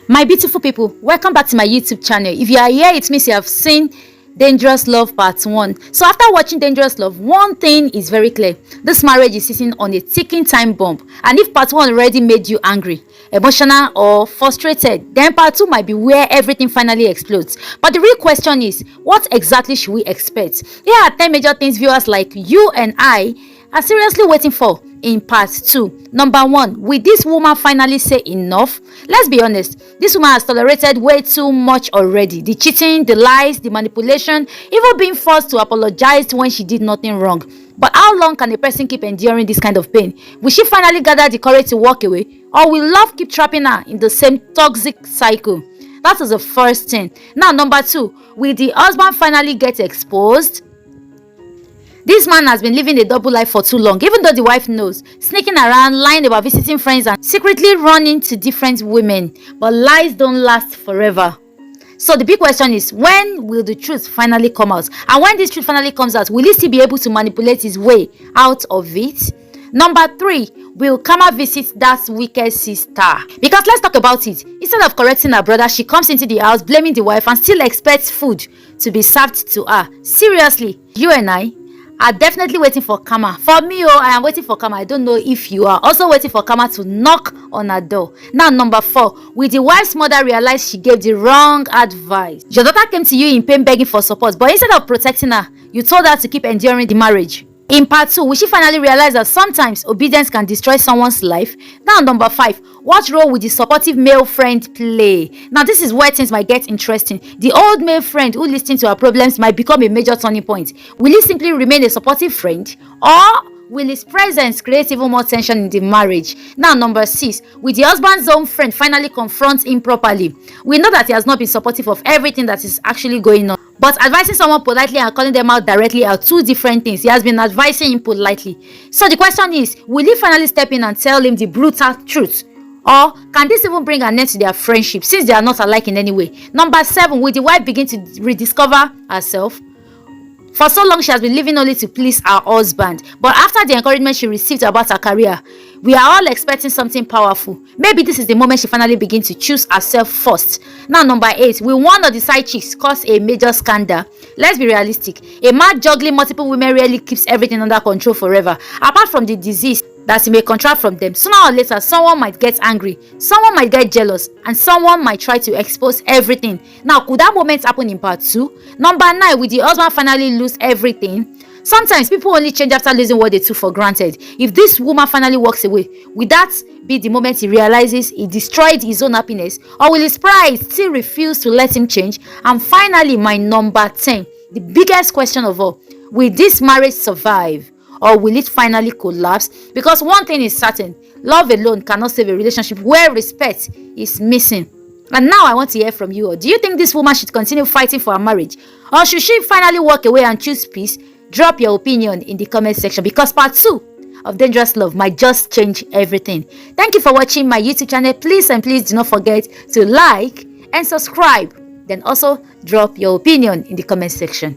My beautiful people, welcome back to my YouTube channel. If you are here, it means you have seen Dangerous Love Part 1. So after watching Dangerous Love, one thing is very clear. This marriage is sitting on a ticking time bomb. And if Part 1 already made you angry, emotional or frustrated, then Part 2 might be where everything finally explodes. But the real question is, what exactly should we expect? Here are 10 major things viewers like you and I are seriously waiting for in Part 2. Number 1, will this woman finally say enough? Let's be honest, this woman has tolerated way too much already. The cheating, the lies, the manipulation, even being forced to apologize when she did nothing wrong. But how long can a person keep enduring this kind of pain? Will she finally gather the courage to walk away? Or will love keep trapping her in the same toxic cycle? That is the first thing. Now, number 2, will the husband finally get exposed? This man has been living a double life for too long, even though the wife knows, sneaking around, lying about visiting friends and secretly running to different women. But lies don't last forever. So the big question is, when will the truth finally come out? And when this truth finally comes out, will he still be able to manipulate his way out of it? Number 3, will Kama visit that wicked sister? Because let's talk about it. Instead of correcting her brother, she comes into the house blaming the wife and still expects food to be served to her. Seriously, you and I are definitely waiting for Kama. For me, I am waiting for Kama. I don't know if you are also waiting for Kama to knock on her door. Now, number 4, will the wife's mother realize she gave the wrong advice? Your daughter came to you in pain begging for support, but instead of protecting her, you told her to keep enduring the marriage. In Part 2, will she finally realize that sometimes obedience can destroy someone's life? Now, number 5, what role will the supportive male friend play? Now, this is where things might get interesting. The old male friend who listens to her problems might become a major turning point. Will he simply remain a supportive friend? Or will his presence create even more tension in the marriage? Now, number 6, will the husband's own friend finally confront him properly? We know that he has not been supportive of everything that is actually going on. But advising someone politely and calling them out directly are two different things. He has been advising him politely. So the question is, will he finally step in and tell him the brutal truth? Or can this even bring an end to their friendship since they are not alike in any way? Number 7, will the wife begin to rediscover herself? For so long, she has been living only to please her husband. But after the encouragement she received about her career, we are all expecting something powerful. Maybe this is the moment she finally begins to choose herself first. Now, number 8, will one of the side chicks cause a major scandal? Let's be realistic. A man juggling multiple women really keeps everything under control forever. Apart from the disease that he may contract from them, sooner or later someone might get angry, someone might get jealous, and someone might try to expose everything. Now, could that moment happen in Part 2? Number 9, will the husband finally lose everything? Sometimes people only change after losing what they took for granted. If this woman finally walks away, will that be the moment he realizes he destroyed his own happiness? Or will his pride still refuse to let him change? And finally, my number 10, the biggest question of all, will this marriage survive? Or will it finally collapse? Because one thing is certain, love alone cannot save a relationship where respect is missing. And now I want to hear from you. Do you think this woman should continue fighting for her marriage? Or should she finally walk away and choose peace? Drop your opinion in the comment section, because Part 2 of Dangerous Love might just change everything. Thank you for watching my YouTube channel. Please do not forget to like and subscribe. Then also drop your opinion in the comment section.